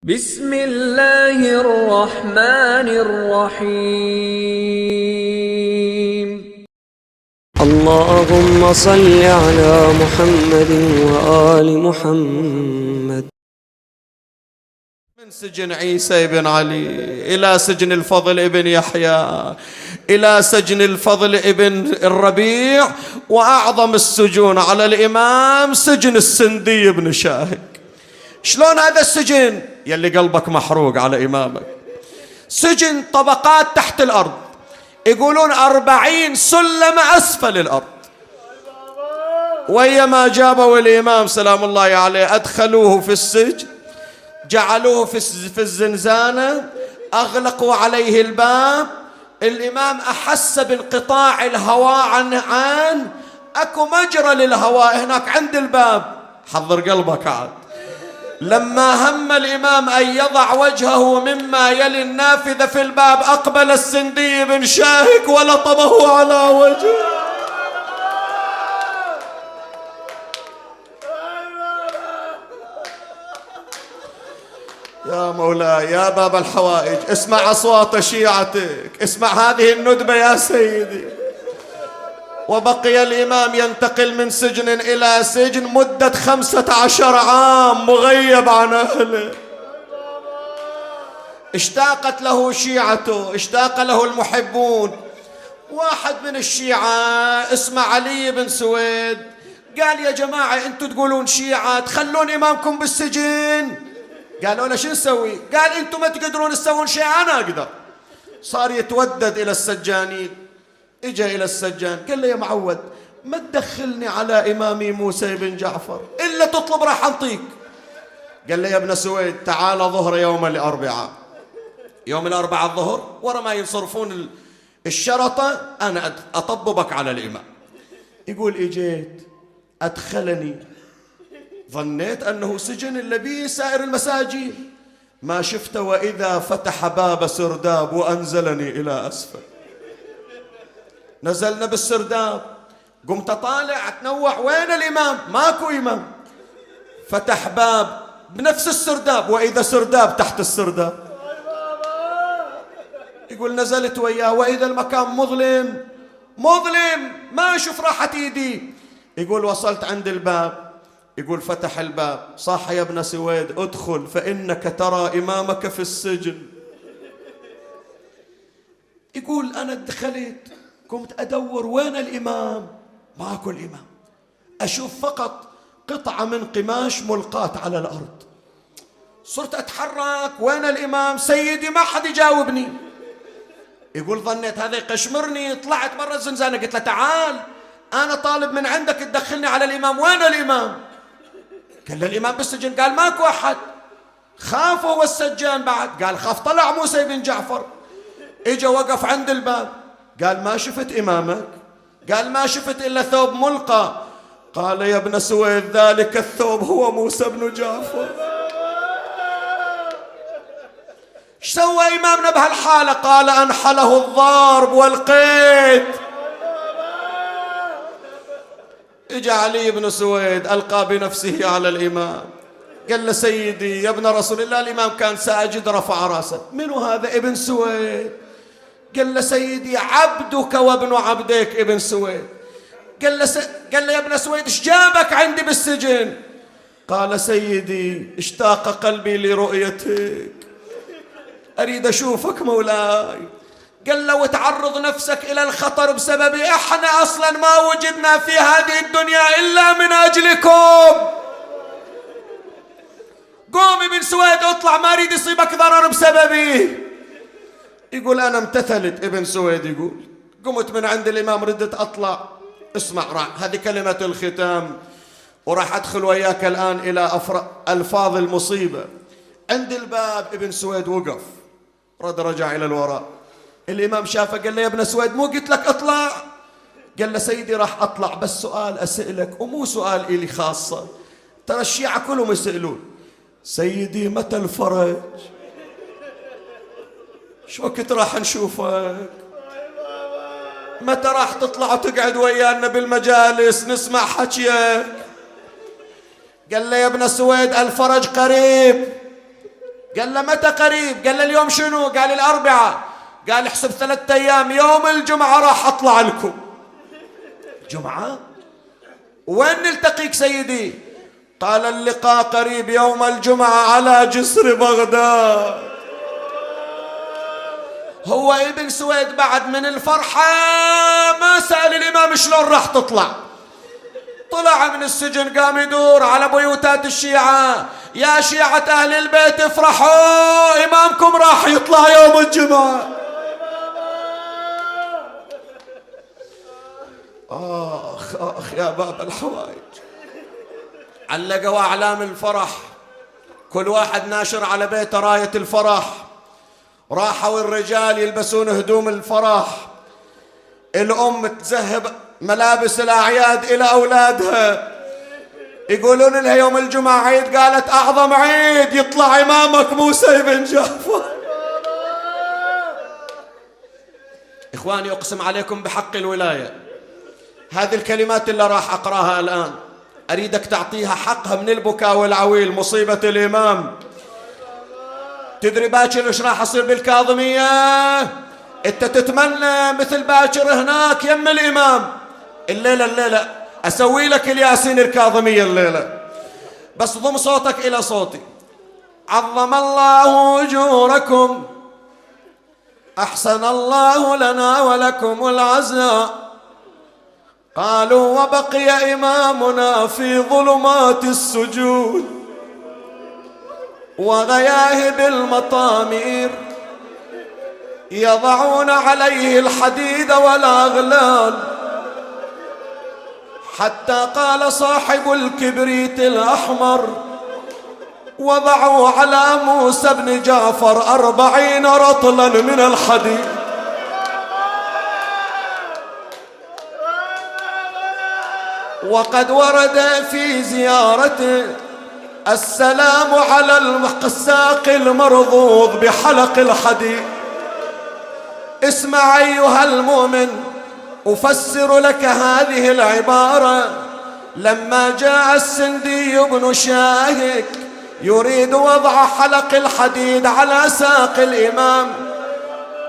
بسم الله الرحمن الرحيم. اللهم صل على محمد وآل محمد. من سجن عيسى بن علي إلى سجن الفضل بن يحيى إلى سجن الفضل بن الربيع، وأعظم السجون على الإمام سجن السندي بن شاهق. شلون هذا السجن يلي قلبك محروق على إمامك؟ سجن طبقات تحت الأرض، يقولون 40 سلم أسفل الأرض. ويما جابوا الإمام سلام الله عليه أدخلوه في السجن، جعلوه في الزنزانة، أغلقوا عليه الباب. الإمام أحس بانقطاع الهواء عن أكو مجرى للهواء هناك عند الباب. حضر قلبك عاد. لما هم الإمام أن يضع وجهه مما يلي النافذة في الباب، أقبل السندي بن شاهق ولطمه على وجهه. يا مولاي يا باب الحوائج، اسمع أصوات شيعتك، اسمع هذه الندبة يا سيدي. وبقي الإمام ينتقل من سجن إلى سجن مدة 15 عام مغيب عن أهله. اشتاقت له شيعته، اشتاق له المحبون. واحد من الشيعة اسمه علي بن سويد قال يا جماعة انتوا تقولون شيعة تخلون إمامكم بالسجن. قالوا له شو نسوي؟ قال انتم ما تقدرون تسوون شيء، انا اقدر. صار يتودد الى السجانين، اجا الى السجان قال له يا معود ما تدخلني على امامي موسى بن جعفر، الا تطلب راح انطيك. قال له يا ابن سويد تعال ظهر يوم الاربعاء، يوم الاربعاء الظهر ورا ما ينصرفون الشرطة انا اطببك على الامام. يقول اجيت ادخلني، ظنيت أنه سجن اللي بيه سائر المساجين، ما شفت وإذا فتح باب سرداب وأنزلني إلى أسفل. نزلنا بالسرداب، قمت طالع أتنوع وين الإمام؟ ماكو إمام. فتح باب بنفس السرداب وإذا سرداب تحت السرداب. يقول نزلت وياه وإذا المكان مظلم ما أشوف راحة إيدي. يقول وصلت عند الباب، يقول فتح الباب، صاح يا ابن سويد ادخل فإنك ترى إمامك في السجن. يقول أنا دخلت قمت أدور وين الإمام، ماكو الإمام. أشوف فقط قطعة من قماش ملقاة على الأرض. صرت أتحرك وين الإمام سيدي، ما حد يجاوبني. يقول ظنيت هذا يقشمرني، طلعت برا الزنزانة قلت له تعال أنا طالب من عندك تدخلني على الإمام، وين الإمام؟ قال له الإمام بالسجن. قال ماكو أحد. خاف هو السجان بعد، قال خاف طلع موسى بن جعفر. إجا وقف عند الباب قال ما شفت إمامك؟ قال ما شفت إلا ثوب ملقى. قال يا ابن سويد ذلك الثوب هو موسى بن جعفر. ايش سوى إمامنا بهالحالة؟ قال أنحله الضرب والقيد. اجى علي بن سويد ألقى بنفسه على الإمام، قال له سيدي يا ابن رسول الله. الإمام كان ساجد رفع راسه، منو هذا؟ ابن سويد. قال له سيدي عبدك وابن عبدك ابن سويد. قال له يا ابن سويد ايش جابك عندي بالسجن؟ قال سيدي اشتاق قلبي لرؤيتك، أريد أشوفك مولاي. قال له وتعرض نفسك إلى الخطر بسببي، احنا أصلا ما وجدنا في هذه الدنيا إلا من أجلكم. قوم ابن سويد اطلع، ما أريد يصيبك ضرر بسببي. يقول أنا امتثلت. ابن سويد يقول قمت من عند الإمام ردت أطلع. اسمع هذه كلمة الختام، وراح أدخل وياك الآن إلى ألفاظ المصيبة. عند الباب ابن سويد وقف، رجع إلى الوراء. الإمام شافه قال له يا ابن سويد مو قلت لك اطلع؟ قال له سيدي راح أطلع بس سؤال أسألك ومو سؤال إلي خاصة، ترى الشيعة كلهم يسألون سيدي متى الفرج؟ شو وقت راح نشوفك؟ متى راح تطلع وتقعد ويانا بالمجالس نسمع حكيك؟ قال له يا ابن سويد الفرج قريب. قال له متى قريب؟ قال له اليوم شنو؟ قال الأربعاء. قال احسب 3 أيام، يوم الجمعة راح أطلع لكم. جمعة؟ وين نلتقيك سيدي؟ قال اللقاء قريب يوم الجمعة على جسر بغداد. هو ابن سويد بعد من الفرحة ما سأل الإمام شلون راح تطلع. طلع من السجن قام يدور على بيوتات الشيعة، يا شيعة أهل البيت افرحوا، إمامكم راح يطلع يوم الجمعة. آخ آخ يا باب الحوائج. علقوا أعلام الفرح، كل واحد ناشر على بيته راية الفرح. راحوا الرجال يلبسون هدوم الفرح، الأم تذهب ملابس الأعياد إلى أولادها، يقولون لها يوم الجمعة عيد، قالت أعظم عيد يطلع إمامك موسى بن جعفر. إخواني أقسم عليكم بحق الولاية، هذه الكلمات اللي راح أقراها الآن أريدك تعطيها حقها من البكاء والعويل. مصيبة الإمام. تدري باكر ايش راح يصير بالكاظمية؟ انت تتمنى مثل باكر هناك يم الإمام. الليلة أسوي لك الياسين الكاظمية الليلة، بس ضم صوتك إلى صوتي. عظم الله أجوركم، أحسن الله لنا ولكم العزاء. قالوا وبقي إمامنا في ظلمات السجود وغياهب المطامير، يضعون عليه الحديد والأغلال، حتى قال صاحب الكبريت الأحمر وضعوا على موسى بن جعفر 40 رطلا من الحديد. وقد ورد في زيارته السلام على الساق المرضوض بحلق الحديد. اسمع أيها المؤمن، أفسر لك هذه العبارة. لما جاء السندي بن شاهك يريد وضع حلق الحديد على ساق الإمام،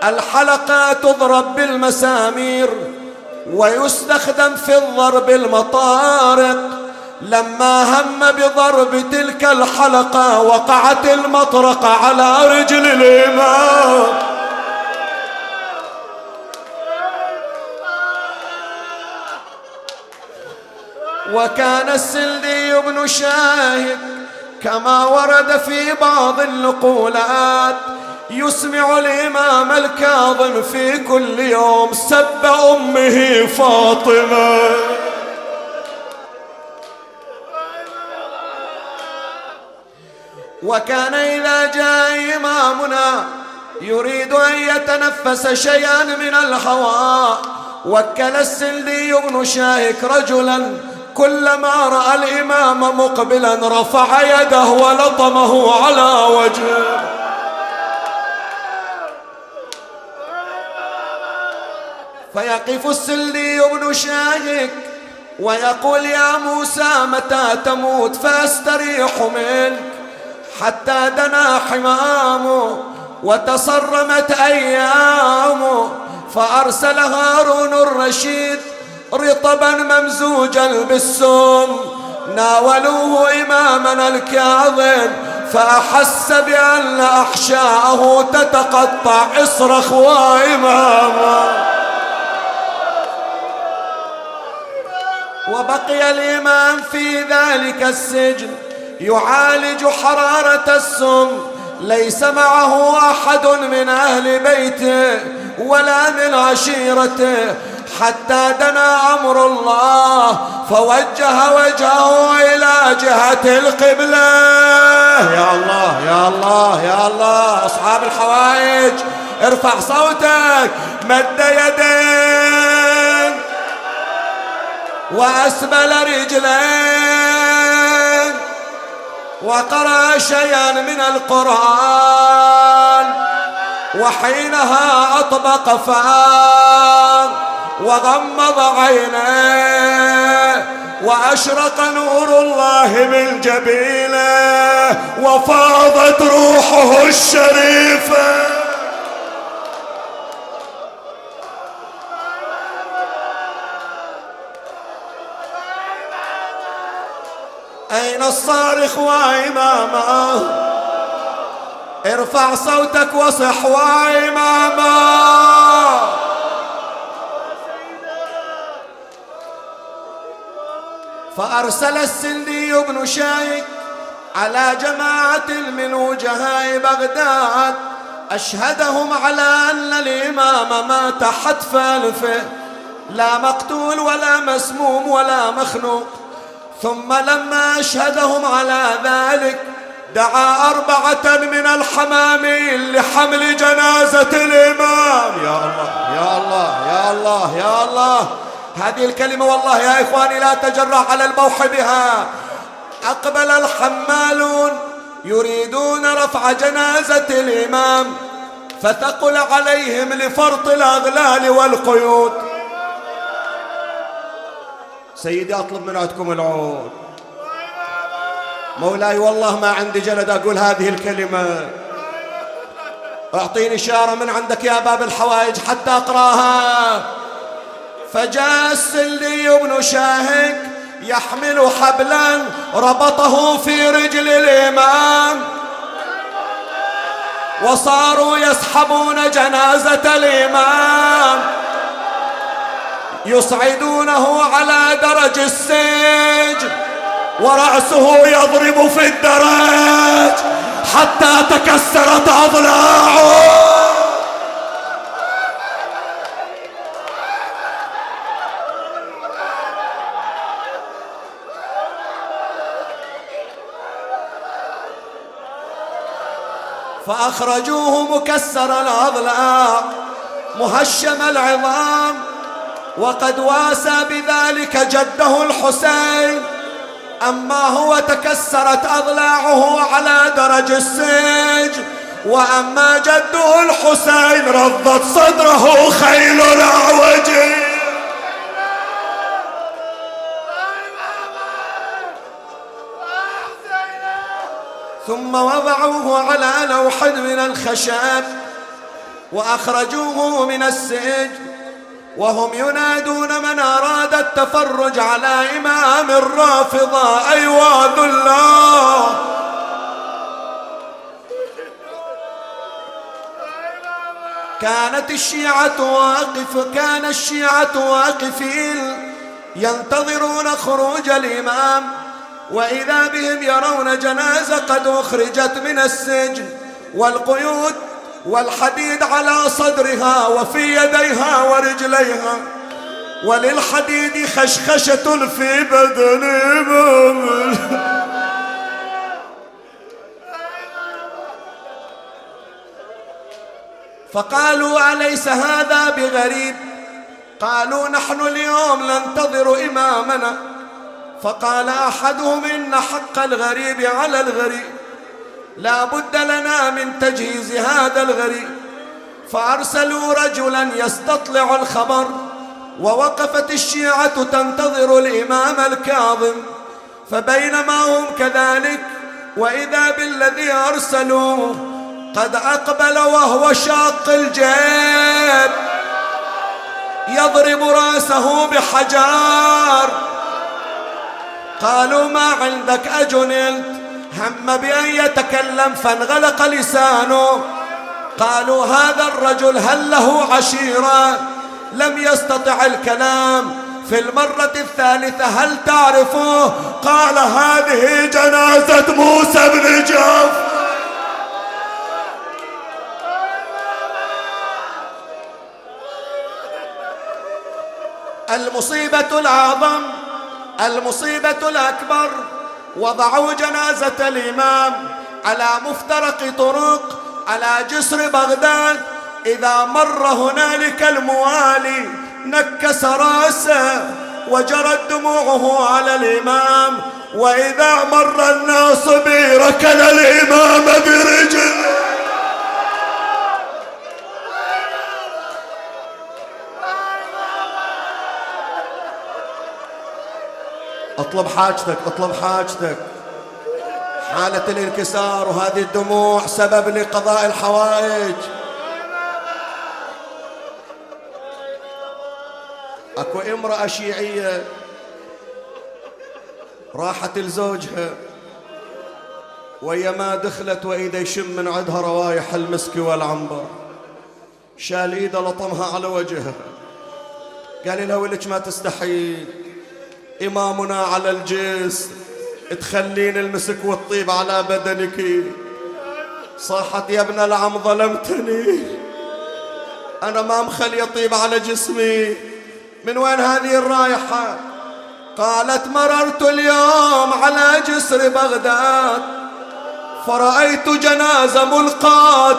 الحلقة تضرب بالمسامير ويستخدم في الضرب المطارق. لما هم بضرب تلك الحلقة وقعت المطرقة على رجل الإمام. وكان السندي بن شاهد كما ورد في بعض النقولات يسمع الإمام الكاظم في كل يوم سب أمه فاطمة. وكان إذا جاء إمامنا يريد أن يتنفس شيئا من الهواء وكل السندي بن شاهك رجلا كلما رأى الإمام مقبلا رفع يده ولطمه على وجهه. فيقف السندي بن شاهك ويقول يا موسى متى تموت فأستريح منك؟ حتى دنا حمامه وتصرمت أيامه، فأرسل هارون الرشيد رطبا ممزوجا بالسم، ناولوه إمامنا الكاظم فأحس بأن أحشاءه تتقطع، اصرخ وإماما. وبقي الإمام في ذلك السجن يعالج حرارة السم، ليس معه أحد من أهل بيته ولا من عشيرته، حتى دنا أمر الله فوجه وجهه إلى جهة القبلة. يا الله يا الله يا الله، أصحاب الحوائج ارفع صوتك. مد يدين وأسبل رجلين وقرأ شيئا من القرآن، وحينها أطبق فاه وغمض عينيه وأشرق نور الله من جبينه وفاضت روحه الشريفة. أين الصارخ وإمامه؟ ارفع صوتك وصح وإمامه. فأرسل السندي بن شايك على جماعة من وجهاء بغداد أشهدهم على أن الإمام مات حتف أنفه، لا مقتول ولا مسموم ولا مخنوق. ثم لما أشهدهم على ذلك دعا 4 من الحمامين لحمل جنازة الإمام. يا الله يا الله يا الله يا الله، هذه الكلمة والله يا إخواني لا تجرأ على البوح بها. أقبل الحمالون يريدون رفع جنازة الإمام فثقل عليهم لفرط الأغلال والقيود. سيدي أطلب من عندكم العون. مولاي والله ما عندي جلد أقول هذه الكلمة، أعطيني إشارة من عندك يا باب الحوائج حتى أقراها. فجاء السلي بن شاهك يحمل حبلا ربطه في رجل الإمام وصاروا يسحبون جنازة الإمام يصعدونه على درج السجن ورأسه يضرب في الدرج حتى تكسرت أضلاعه. فأخرجوه مكسر الأضلاع مهشم العظام، وقد واسى بذلك جده الحسين، أما هو تكسرت أضلاعه على درج السجن، وأما جده الحسين رضت صدره خيل الأعوج. ثم وضعوه على لوح من الخشب وأخرجوه من السجن وهم ينادون من أراد التفرج على إمام الرافضة أيواذ الله. كان الشيعة واقفين ينتظرون خروج الإمام، وإذا بهم يرون جنازة قد أخرجت من السجن والقيود والحديد على صدرها وفي يديها ورجليها، وللحديد خشخشة في بدنهم. فقالوا أليس هذا بغريب؟ قالوا نحن اليوم ننتظر إمامنا. فقال أحدهم إن حق الغريب على الغريب، لا بد لنا من تجهيز هذا الغريب. فأرسلوا رجلا يستطلع الخبر، ووقفت الشيعة تنتظر الإمام الكاظم. فبينما هم كذلك وإذا بالذي أرسلوه قد أقبل وهو شاق الجيب يضرب رأسه بحجار. قالوا ما عندك أجنلت؟ هم بأن يتكلم فانغلق لسانه. قالوا هذا الرجل هل له عشيرة؟ لم يستطع الكلام. في المرة الثالثة هل تعرفه؟ قال هذه جنازة موسى بن جعفر. المصيبة الأعظم، المصيبة الأكبر، وضعوا جنازة الإمام على مفترق طرق على جسر بغداد. إذا مر هنالك الموالي نكس رأسه وجرت دموعه على الإمام، وإذا مر الناس به ركن الإمام برجله. اطلب حاجتك، اطلب حاجتك. حالة الانكسار وهذه الدموع سبب لقضاء الحوائج. اكو امرأة شيعية راحت لزوجها، ويا ما دخلت واذا يشم من عندها روايح المسك والعنبر، شال ايده لطمها على وجهها، قال لها ولك ما تستحيل، امامنا على الجسر، تخلين المسك والطيب على بدنك. صاحت يا ابن العم ظلمتني، انا ما مخلي طيب على جسمي، من وين هذه الرائحة؟ قالت مررت اليوم على جسر بغداد فرأيت جنازة ملقاة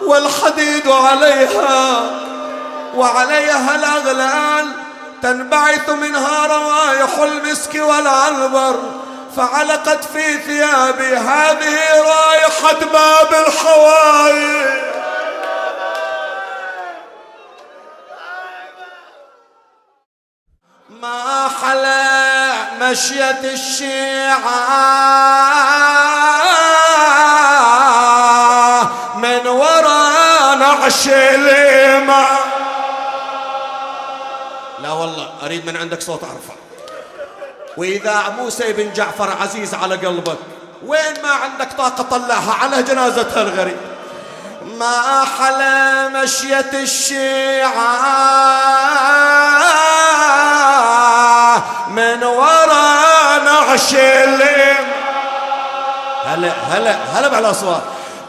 والحديد عليها وعليها الأغلال تنبعث منها روائح المسك والعنبر، فعلقت في ثيابي هذه رائحة باب الحوائج. ما حلى مشية الشيعة من وراء نعش الإمام. لا والله أريد من عندك صوت أرفع. وإذا موسى بن جعفر عزيز على قلبك، وين ما عندك طاقة طلعها على جنازتها الغريب. ما حلى مشية الشيعة من وراء نعش الإمام. هلا هلا هلا بالأصوات.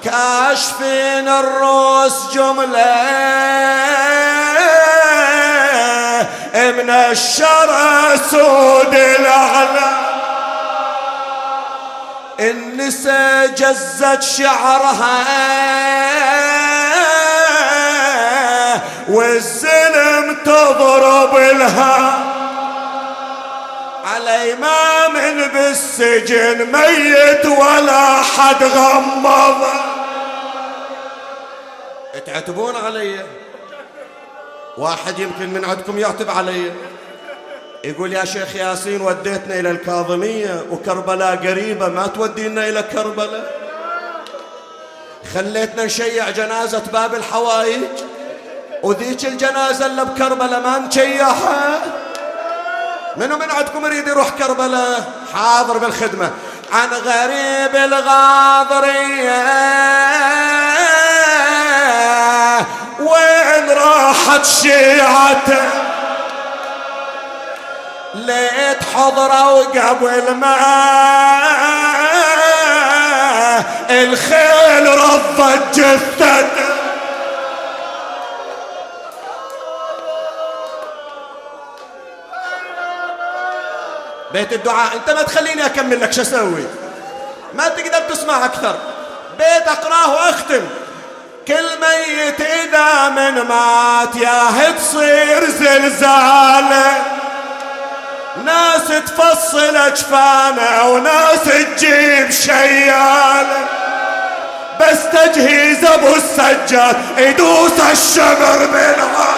كاشفين الروس جملة من الشرى سود الأعلى، النساء جزت شعرها والزلم تضرب لها، على إمام بالسجن ميت ولا حد غمض. تعتبون علي؟ واحد يمكن من عندكم يعتب علي، يقول يا شيخ ياسين وديتنا إلى الكاظمية وكربلاء قريبة، ما تودينا إلى كربلاء؟ خليتنا نشيع جنازة باب الحوائج، وذيك الجنازة اللي بكربلاء ما نشيعها. منو من عندكم يريد يروح كربلاء؟ حاضر بالخدمة. عن غريب الغاضرية وين راحت شيعته؟ ليت حضرة وقبل ما الخيل رضت جثته. بيت الدعاء انت ما تخليني اكمل لك، شو اسوي؟ ما تقدر تسمع اكثر. بيت اقراه واختم. كل ميت اذا من مات ياه تصير زلزاله، ناس تفصل اجفانه وناس تجيب شياله، بس تجهيز ابو السجاد يدوس الشمر بالعالم.